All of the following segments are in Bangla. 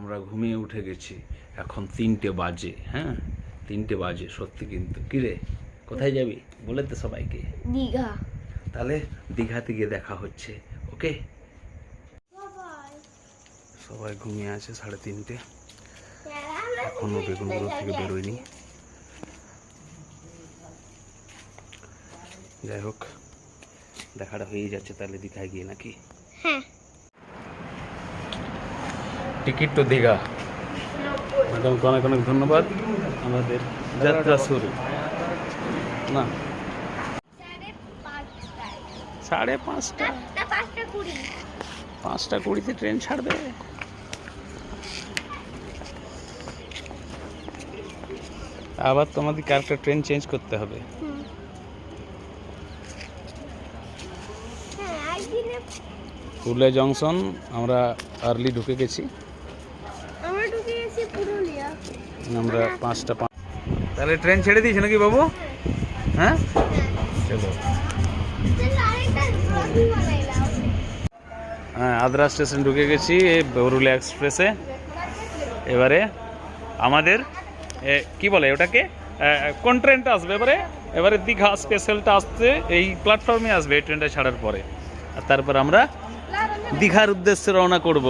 আমরা ঘুমিয়ে উঠে গেছি, এখন 3টে বাজে। হ্যাঁ 3টে বাজে সত্যি। কিন্তু কিরে কোথায় যাবি বলে তো সবাইকে? দীঘা। তাহলে দীঘাতে গিয়ে দেখা হচ্ছে, ওকে? সবাই ঘুমিয়ে আছে 3:30, এখনো বেগুনগুলো থেকে বেরোয়নি। যাই হোক দেখাটা হয়ে যাচ্ছে তাহলে দীঘায় গিয়ে, নাকি? হ্যাঁ। টিকিট তো দীঘা। ম্যাডামকে অনেক অনেক ধন্যবাদ। আমাদের যাত্রা শুরু না 5:30। 5:20 ট্রেন ছাড়বে। আবার তোমাদেরকে আরেকটা ট্রেন চেঞ্জ করতে হবে। পুরুলিয়া জংশন আমরা আর্লি ঢুকে গেছি। আমরা 5:05। তাহলে ট্রেন ছেড়ে দিয়েছে নাকি বাবু? হ্যাঁ চলো। হ্যাঁ আদ্রা স্টেশন ঢুকে গেছি এই পুরুলিয়া এক্সপ্রেসে। এবারে আমাদের কি বলে ওটাকে, কোন ট্রেনটা আসবে এবারে? এবারে দীঘা স্পেশালটা আসছে, এই প্ল্যাটফর্মে আসবে এই ট্রেনটা ছাড়ার পরে। আর তারপর আমরা দীঘার উদ্দেশ্যে রওনা করব।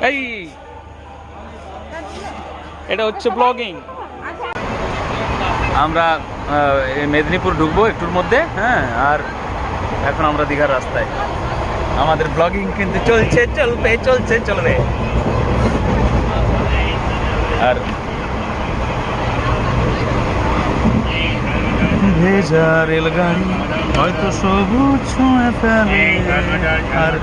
এই এটা হচ্ছে ব্লগিং। আমরা মেদিনীপুর ঢুকবো একটুর মধ্যে। হ্যাঁ আর এখন আমরা দীঘার রাস্তায়। আমাদের ব্লগিং কিন্তু চলছে, চলবে। আর ভেজা রেলগাড়ি হয়তো সবুজ ছুঁয়ে ফেলে। আর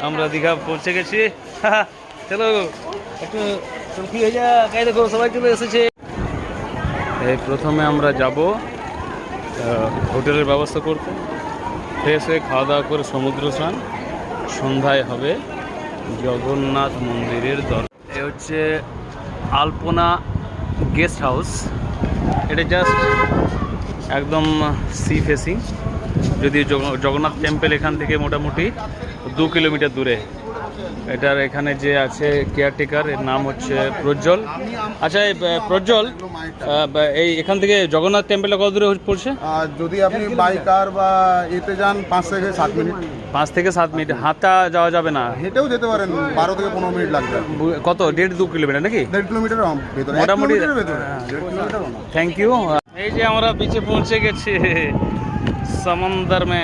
আমরা দীঘা পৌঁছে গেছি। চলো একটু সেলফি হয়ে যা। গাই দেখো সবাই চলে এসেছে। এই প্রথমে আমরা যাব হোটেলের ব্যবস্থা করতে, ফ্রেশ হয়ে খাওয়া দাওয়া করে সমুদ্র স্নান। সন্ধ্যায় হবে জগন্নাথ মন্দিরের দর্শন। এ হচ্ছে আলপনা গেস্ট হাউস। এটা জাস্ট একদম সি ফেসিং। যদিও জগন্নাথ টেম্পল এখান থেকে মোটামুটি 2 কিলোমিটার দূরে। এটার এখানে যে আছে কেয়ারটেকার, এর নাম হচ্ছে প্রজ্জ্বল। আচ্ছা এই প্রজ্জ্বল, এই এখান থেকে জগন্নাথ টেম্পলটা কত দূরে পড়ছে? যদি আপনি বাই কার বা এতে যান 5 থেকে 7 মিনিট। 5 থেকে 7 মিনিট। হাঁটা যাওয়া যাবে না? হেঁটেও যেতে পারেন, 12 থেকে 15 মিনিট লাগবে। কত? 1.5-2 কিলোমিটার নাকি? 1.5 কিলোমিটার ভেতরে, মোটামুটি। Thank you. এই যে আমরা বিচে পৌঁছে গেছি সমুদ্র মে।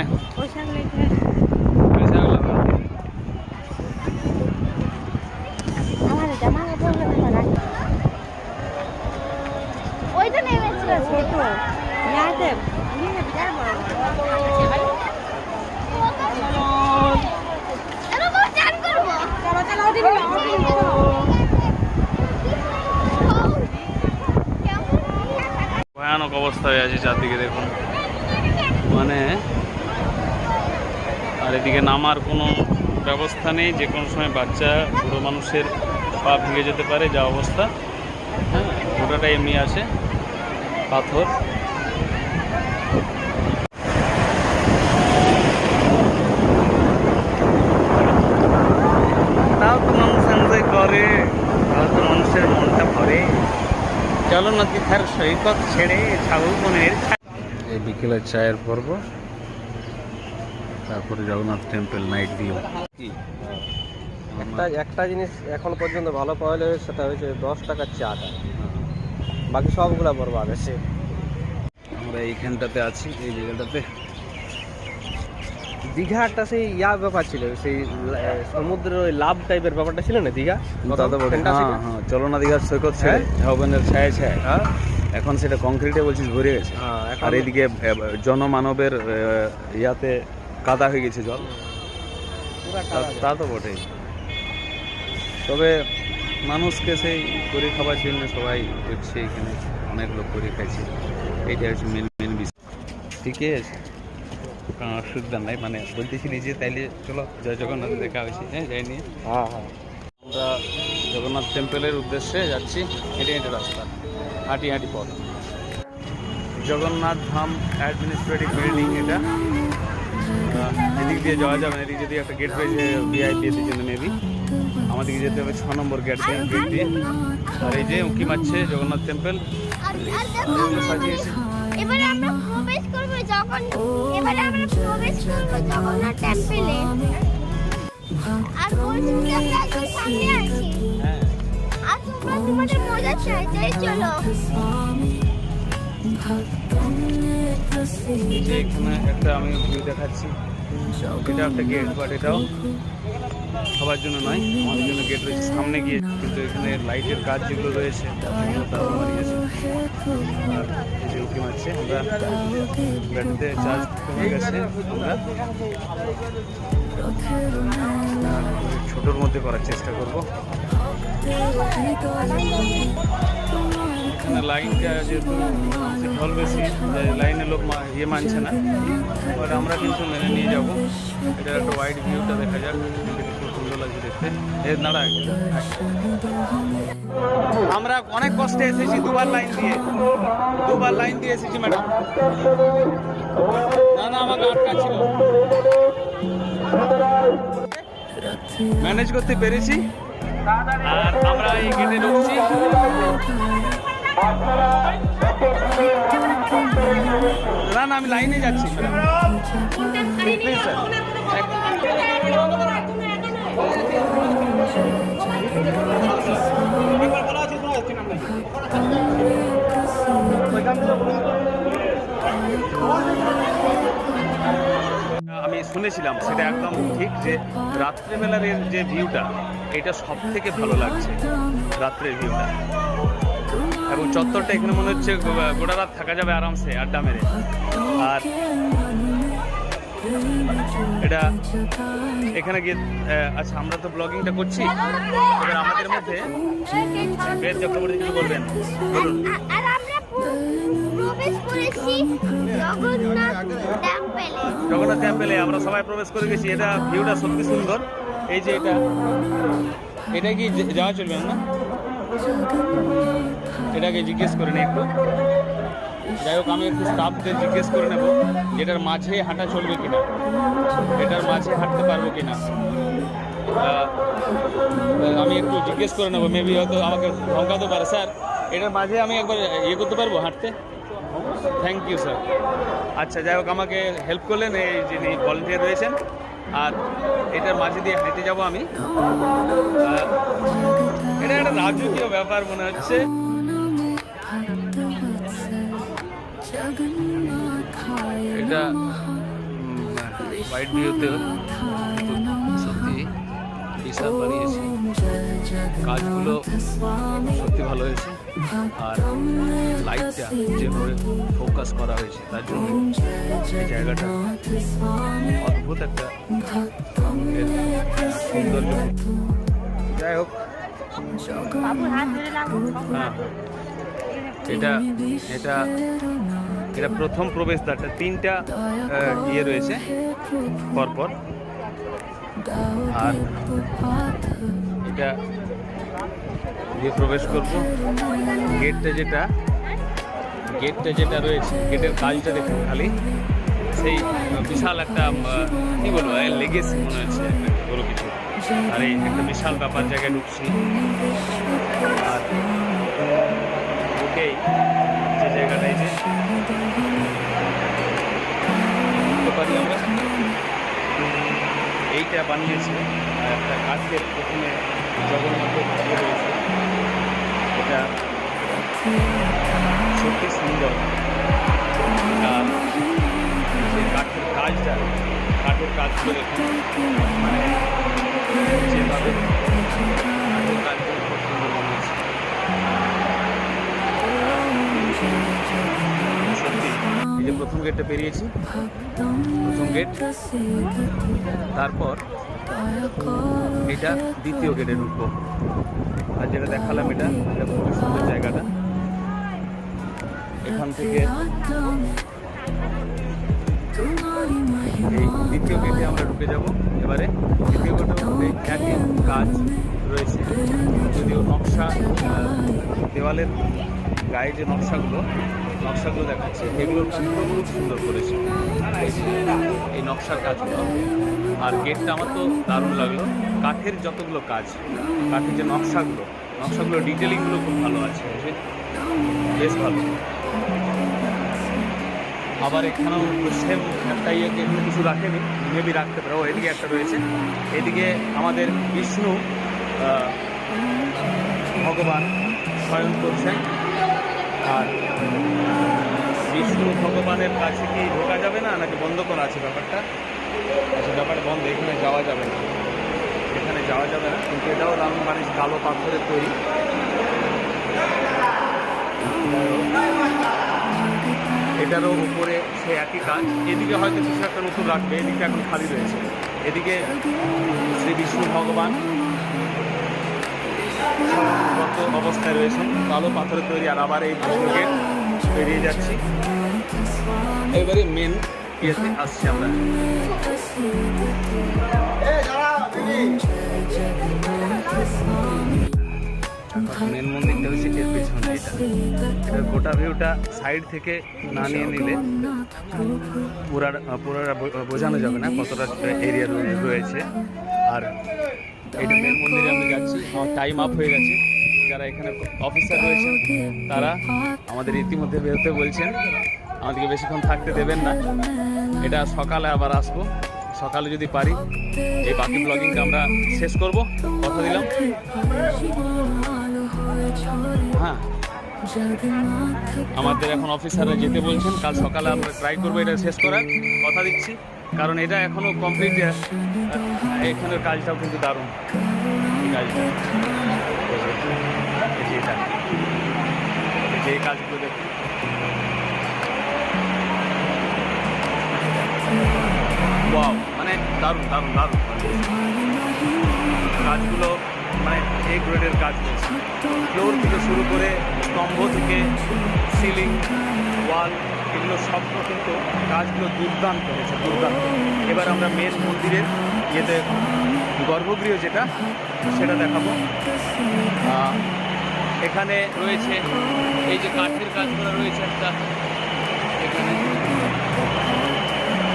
ভয়ানক অবস্থায় আছে চারদিকে দেখুন, মানে আর এদিকে নামার কোনো ব্যবস্থা নেই। যে কোনো সময় বাচ্চা বুড়ো মানুষের পা ভেঙে যেতে পারে, যা অবস্থা। হ্যাঁ গোটাটা এমনি আছে পাথর। তাও তো মানুষ এনজয় করে, তাও তো মানুষের মনটা ভরে। চলো না দীঘার সৈকত ছেড়ে ছাগল মনের। এই বিকেলের চায়ের পর্ব, তারপরে জগন্নাথ টেম্পল নাইট ভিউ। একটা জিনিস এখন পর্যন্ত ভালো পাওয়া যায়, সেটা হচ্ছে 10 টাকার চাটা। বাকি সবগুলা বরবাদ আছে। আমরা এইখানটাতে আছি, এই জায়গাটাতে। দীঘা একটা সেই ব্যাপার ছিল, সেই সমুদ্রের ওই লাভ টাইপের ব্যাপারটা ছিল না দীঘা? হ্যাঁ চলো না দীঘার সৈকত ছেড়ে ঝাউবনের ছায় ছায়। এখন সেটা কংক্রিটে বলছিস ভরে গেছে। আর এদিকে জনমানবের ইয়াতে কাদা হয়ে গেছে জল। তা তো বটেই। তবে মানুষকে সেই করে খাবার জন্য সবাই হচ্ছে, এখানে অনেক লোক করে খাইছে। এইটা হচ্ছে মেন বিষয়। ঠিকই আছে, কোনো অসুবিধা নাই। মানে বলতেছিলি যে তাইলে চলো জয় জগন্নাথ দেখা হয়েছে। হ্যাঁ যাইনি। আমরা জগন্নাথ টেম্পলের উদ্দেশ্যে যাচ্ছি। হেঁটে হেঁটে রাস্তা, হাঁটি পথ। জগন্নাথ ধাম অ্যাডমিনিস্ট্রেটিভ বিল্ডিং এটা। এদিক দিয়ে যাওয়া যাবে না, এদিক যদি একটা গেট রয়েছে ভিআইপি এর জন্য মেবি আমাদেরকে যেতে হবে 6 নম্বর গেট দিয়ে। আর এই যে উঁকি মারছে জগন্নাথ টেম্পল সাজিয়েছে। এবারে আমরা প্রবেশ করব জগন্নাথ টেম্পলে। আর বলছি যে আমরা একদম সামনে আছি। আর তোমরা তোমাদের মজা চাইতে চলো। এই যে এখানে একটা আমি ভিউ দেখাচ্ছি, এটা একটা গেট, বাট এটাও সবার জন্য নয়, আমাদের জন্য গেট রয়েছে সামনে গিয়ে, কিন্তু এখানে লাইটের কাজ যেগুলো রয়েছে তারা মারিয়েছে। আর এই যে উঁকি মারছে, আমরা ব্যাটারিতে চার্জ কমে গেছে, আমরা ছোটোর মধ্যে করার চেষ্টা করব। এখানে লাইনটা যেহেতু ঢল বেশি, লাইনে লোক মানছে না, বাট আমরা কিন্তু মেনে নিয়ে যাব। এটা একটা ওয়াইড ভিউটা দেখা যাক, খুব সুন্দর লাগছে দেখতে। এর নাড়া আমরা অনেক কষ্টে এসেছি, দুবার লাইন দিয়ে এসেছি ম্যাডাম। না আমাকে আটকা ছিল, ম্যানেজ করতে পেরেছি। আর আমরা এই গেটে ঢুকছি। না আমি লাইনে যাচ্ছি প্লিজ স্যার। আমি শুনেছিলাম সেটা একদম ঠিক, যে রাত্রেবেলার যে ভিউটা এটা সব থেকে ভালো লাগছে, রাত্রের ভিউটা। এবং চত্বরটা এখানে মনে হচ্ছে গোটা রাত থাকা যাবে আরামসে আড্ডা মেরে। আর এটা এখানে গিয়ে আচ্ছা আমরা তো ব্লগিংটা করছি, এবার আমাদের মধ্যে বেদ চক্রবর্তী কিছু বলবেন, বলুন। আর আমরা প্রবেশ করেছি জগন্নাথ টেম্পলে, আমরা সবাই প্রবেশ করে গেছি। এটা ভিউটা সত্যি সুন্দর। এই যে এটা কি যাওয়া চলবে না? এটাকে জিজ্ঞেস করে নিই একটু। যাই হোক, আমি একটু স্টাফদের জিজ্ঞেস করে নেব এটার মাঝে হাঁটা চলবে কিনা, এটার মাঝে হাঁটতে পারবো কিনা। আমি একটু জিজ্ঞেস করে নেবো, মেবি হয়তো আমাকে ধমকাতে পারে। স্যার এটার মাঝে আমি একবার ইয়ে করতে পারবো, হাঁটতে? Thank you sir. আচ্ছা যাই হোক, আমাকে হেল্প করলেন এই যিনি ভলেন্টিয়ার রয়েছেন। আর এটার মাঝে দিয়ে হেঁটে যাব আমি। এটা একটা রাজকীয় ব্যাপার মনে হচ্ছে। এটা হোয়াইট ভিউতে সত্যি বিশাল বানিয়েছে, কাজগুলো সত্যি ভালো হয়েছে। আর লাইটটা যেভাবে ফোকাস করা হয়েছে তার জন্য এই জায়গাটা অদ্ভুত একটা সৌন্দর্য। যাই হোক, হ্যাঁ এটা এটা এটা প্রথম প্রবেশদ্বারটা, 3টা ইয়ে রয়েছে পরপর। আর এটা দিয়ে প্রবেশ করবো। গেটটা যেটা রয়েছে, গেটের কাজটা দেখুন খালি, সেই বিশাল একটা কি বলবো লেগেছে মনে হচ্ছে বড় কিছু। আর এই একটা বিশাল ব্যাপার জায়গায় ঢুকছি। আর ওকেই যে জায়গাটায় যে বুঝতে পারি আমরা, এইটা বানিয়েছে একটা কাঠের, প্রথমে জগন্নাথের ইয়ে রয়েছে। এটা সত্যি সুন্দর। আর যে কাঠের কাজগুলো দেখুন, মানে যেভাবে কাঠের কাজগুলো খুব সুন্দর বানিয়েছে সত্যি। এই যে প্রথম গেটটা পেরিয়েছি, প্রথম গেট, তারপর এটা দ্বিতীয় গেটে ঢুকবো। আর যেটা দেখালাম এটা খুবই সুন্দর জায়গাটা। এখান থেকে এই দ্বিতীয় গেটে আমরা ঢুকে যাব। এবারে দ্বিতীয় গেটের মধ্যে একই কাজ রয়েছে, যদিও নকশা দেওয়ালের গায়ে যে নকশাগুলো দেখাচ্ছে, এগুলোর কাজগুলো খুব সুন্দর করেছে। এই নকশার কাজগুলো। আর গেটটা আমার তো দারুণ লাগলো, কাঠের যতগুলো কাজ, কাঠের যে নকশাগুলো ডিটেলিংগুলো খুব ভালো আছে, বেশ ভালো। আবার এখানেও সেম একটা ইয়েকে এখানে কিছু রাখেনি, মেবি রাখতে পারে। ও এদিকে একটা রয়েছে, এদিকে আমাদের বিষ্ণু ভগবান শয়ন করছেন। আর বিষ্ণু ভগবানের কাছে কি ঢোকা যাবে না, নাকি বন্ধ করা আছে ব্যাপারটা? আচ্ছা, ব্যাপারটা বন্ধ, এখানে যাওয়া যাবে না, এখানে যাওয়া যাবে না। কিন্তু এটাও দারুণ মানুষ, কালো পাথরের তৈরি। এটারও উপরে সে একই কাজ। এদিকে হয়তো কিছু একটা নতুন রাখবে, এদিকে এখন খালি রয়েছে। এদিকে শ্রী বিষ্ণু ভগবান গত অবস্থায় রয়েছেন, কালো পাথরের তৈরি। আর আবার এই গেট বেরিয়ে যাচ্ছি, এবারে মেন ইয়েতে আসছি আমরা। মেন মন্দিরটা হচ্ছে এর পেছনে। এটা গোটা ভিউটা সাইড থেকে না নিয়ে নিলে পুরাটা বোঝানো যাবে না কতটা এরিয়া রয়েছে। আর এটা মেন মন্দিরে আমি যাচ্ছি, আমার টাইম আপ হয়ে গেছে। যারা এখানে অফিসার রয়েছেন তারা আমাদের ইতিমধ্যে বেরোতে বলছেন, আমাদেরকে বেশিক্ষণ থাকতে দেবেন না। এটা সকালে আবার আসবো, সকালে যদি পারি এই বাকি ব্লগিংটা আমরা শেষ করব, কথা দিলাম। হ্যাঁ, আমাদের এখন অফিসাররা যেতে বলছেন, কাল সকালে আমরা ট্রাই করবো এটা শেষ করার, কথা দিচ্ছি। কারণ এটা এখনও কমপ্লিট, এখানের কাজটাও কিন্তু দারুণ। এই কাজটা, এটা যে কাজগুলো দেখুন, ওয়াও, মানে দারুণ দারুণ দারুণ কাজগুলো, মানে এই গ্রেডের কাজ রয়েছে। ফ্লোর থেকে শুরু করে স্তম্ভ থেকে সিলিং, ওয়াল, এগুলো সব কিন্তু কাজগুলো দুর্দান্ত হয়েছে, দুর্দান্ত। এবার আমরা মেন মন্দিরের ইয়েতে গর্ভগৃহ যেটা, সেটা দেখাবো। এখানে রয়েছে এই যে কাঠের কাজ করা রয়েছে একটা, এখানে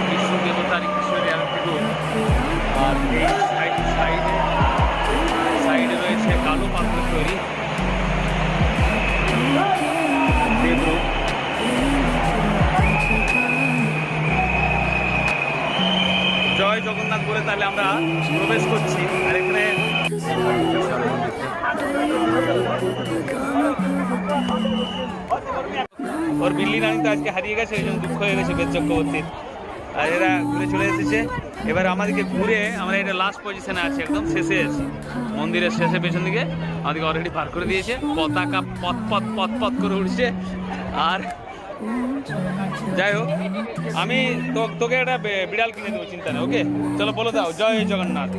বিষ্ণু দেবতার ঈশ্বরের আরেকটি রূপ। আর এই সাইডে রয়েছে কালো পাথর তৈরি দেবরূপ। জয় জগন্নাথ বলে তাহলে আমরা প্রবেশ করছি। আর এখানে ওর বিল্লি রানী তো আজকে হারিয়ে গেছে, এই জন্য দুঃখ হয়ে গেছে বেদ চক্রবর্তীর। আর এরা ঘুরে চলে এসেছে। এবার আমাদেরকে ঘুরে আমরা এটা লাস্ট পজিশনে আছি, একদম শেষে আছি, মন্দিরের শেষে পেছন দিকে। আমাদেরকে অলরেডি পার করে দিয়েছে, পতাকা পথ পথ পথ পথ করে উঠছে। আর যাই হোক, আমি তোকে একটা বিড়াল কিনে দেবো, চিন্তা নেই। ওকে, চলো বলে দাও জয় জগন্নাথ।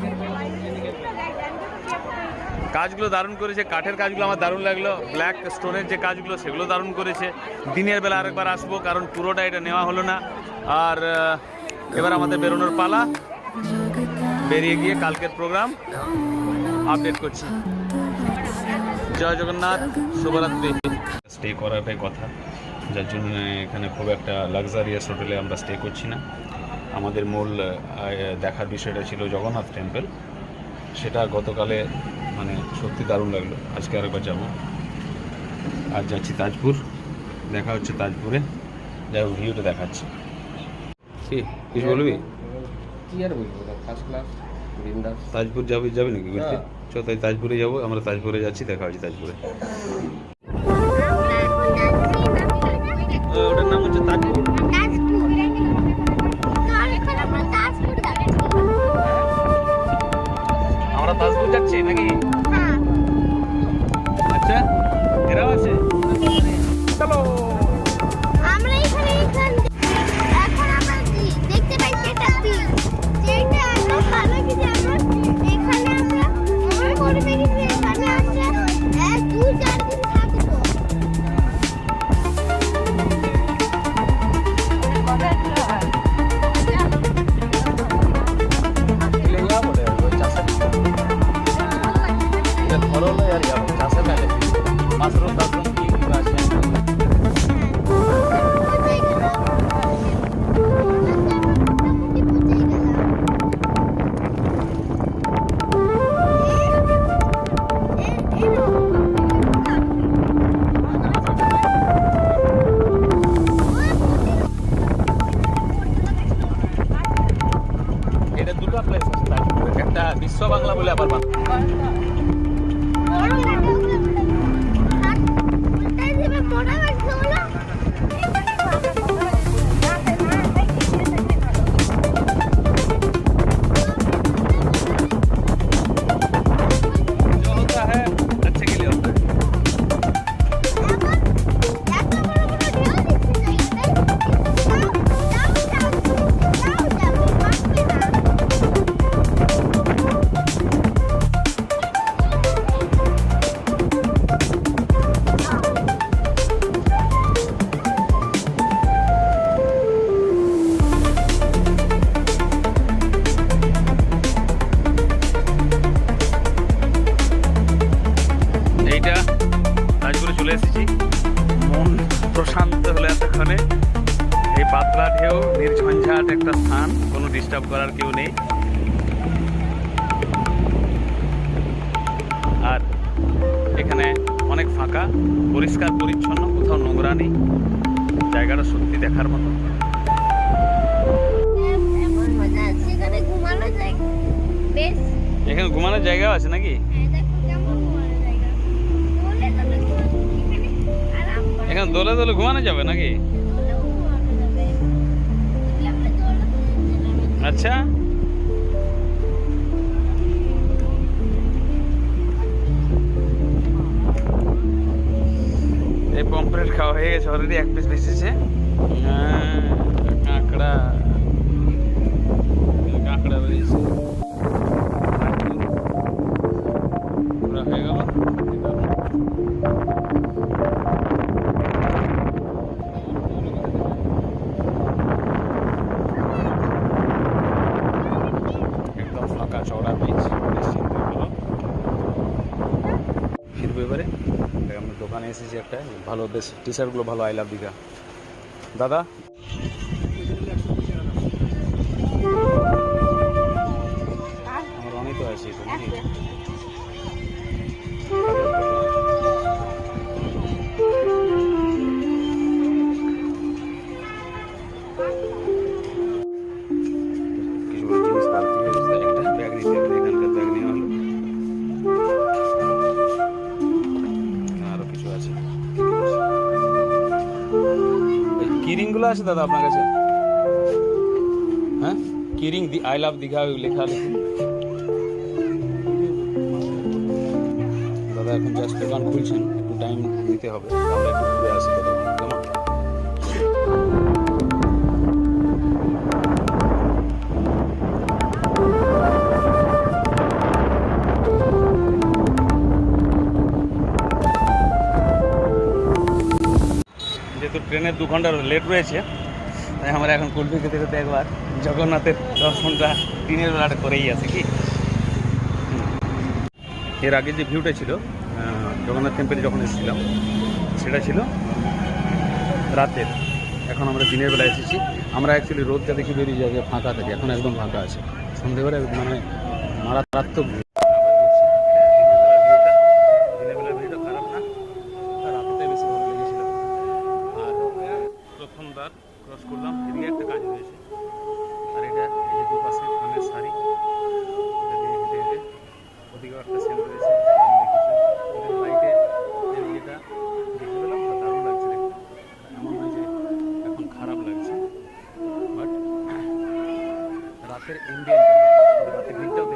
কাজগুলো দারুণ করেছে, কাঠের কাজগুলো আমার দারুণ লাগলো। ব্ল্যাক স্টোনের যে কাজগুলো সেগুলো দারুণ করেছে। দিনের বেলা আরেকবার আসবো, কারণ পুরোটা এটা নেওয়া হলো না। আর এবার আমাদের বেরোনোর পালা, বেরিয়ে গিয়ে কালকের প্রোগ্রাম আপডেট করছি। জয় জগন্নাথ, শুভরাত্রি। স্টে করাটাই কথা, যার জন্য এখানে খুব একটা লাক্সারিয়াস হোটেলে আমরা স্টে করছি না। আমাদের মূল দেখার বিষয়টা ছিল জগন্নাথ টেম্পল, সেটা গতকালে মানে সত্যি দারুণ লাগলো। আজকে আরেকবার যাবো। আর যাচ্ছি তাজপুর, দেখা হচ্ছে তাজপুরে। যাই হোক, ভিউটা দেখাচ্ছি। কিছু বলবি? কি আর বলবো, ফার্স্ট ক্লাস বিন্দাস। তাজপুর যাবি নাকি ঘুরতে? চল তাই তাজপুরে যাবো, আমরা তাজপুরে যাচ্ছি, দেখা হচ্ছে তাজপুরে। ওটার নাম হচ্ছে তাজপুর। আমরা তাজপুর যাচ্ছি নাকি? আচ্ছা, এরাও আছে, চলো। আমরা এখানে এখন আমরা দেখতে পাই সেটা বিচ, যেটা আমরা ভালো কিছু আমরা এখানে আমরা মনে করবে কি এখানে আছে 1 2 4 দিন থাকবো। দুটা প্লেস আছে তাজপুরে, একটা বিশ্ব বাংলা বলে আবার বড় গাড়ি ওগুলো আর ওটাই দিবে মোটা গাড়িগুলো जो होता है अच्छे के लिए होता है। এইটা তাজপুরে চলে এসেছি, মন প্রশান্ত হলো এতক্ষণে। এই পাতলা ঢেউ, নির্ঝঞ্ঝাট একটা স্থান, কোনো ডিস্টার্ব করার কেউ নেই। আর এখানে অনেক ফাঁকা, পরিষ্কার পরিচ্ছন্ন, কোথাও নোংরা নেই। জায়গাটা সত্যি দেখার মতো। এমন মজা আছে এখানে ঘুমানো যায় বেশ। এখানে ঘুমানোর জায়গাও আছে নাকি? দেখো কেমন ঘুমানো জায়গা, দোলে দোলে এখানে আরাম করে এখানে দোলে দোলে ঘুমানো যাবে নাকি? দোলেও ঘুমানো যাবে। এগুলো আমরা দোলে দোলে আচ্ছা, এই পম্পলেট খাওয়া হয়ে গেছে অলরেডি, এক পিস বেঁচেছে। কাঁকড়া কাঁকড়া বেরিয়েছে, পুরা হয়ে গেল। একদম ফাঁকা চওড়া বিচ, নিশ্চিন্ত হলো। ফিরবো এবারে। আমরা দোকানে এসেছি একটা, ভালো বেশ টি শার্টগুলো ভালো, আই লাভ দীঘা। দাদা আমার অনেক তো আছে তো নাকি? কিছু জিনিস বাড়তি হয়ে গেছে, একটা ব্যাগ নিতে হবে, এখানকার ব্যাগ নেওয়া হলো। আরো কিছু আছে, কিরিংগুলো আছে দাদা আপনার কাছে? হ্যাঁ, কিরিং আই লাভ দীঘা লেখা লেখি। দাদা এখন জাস্ট দোকান খুলছেন, একটু টাইম দিতে হবে, আমরা একটু ঘুরে আসি দাদা, কেমন? যেহেতু ট্রেনের 2 ঘন্টা লেট রয়েছে, তাই আমরা এখন কুলফি খেতে খেতে একবার জগন্নাথের দর্শনটা দিনের বেলাটা করেই আছে কি। এর আগে যে ভিউটা ছিল জগন্নাথ টেম্পলে যখন এসেছিলাম, সেটা ছিল রাতের। এখন আমরা দিনের বেলা এসেছি। আমরা অ্যাকচুয়ালি রোদটা দেখে বেরিয়ে যাবে ফাঁকা থাকে, এখন একদম ফাঁকা আছে। সন্ধ্যেবেলা মানে মারাত্মক ভিউ। দিনের বেলার ভিউটা খারাপ না, রাতেটাই বেশি ভালো লেগেছিল। আর প্রথম দ্বার ক্রস করলাম, এদিকে একটা কাজ রয়েছে, আর এটা এই যে দুপাশে ধানের শাড়ি, এটা দিয়ে হেঁটে হেঁটে ওদিকেও একটা সেন্ট রয়েছে, লাইটে এটা দেখে পেলাম, দারুণ লাগছে দেখতে। এমন নয় যে এখন খারাপ লাগছে, বাট রাতের ইন্ডিয়ানটা, রাতের ভিড়টাও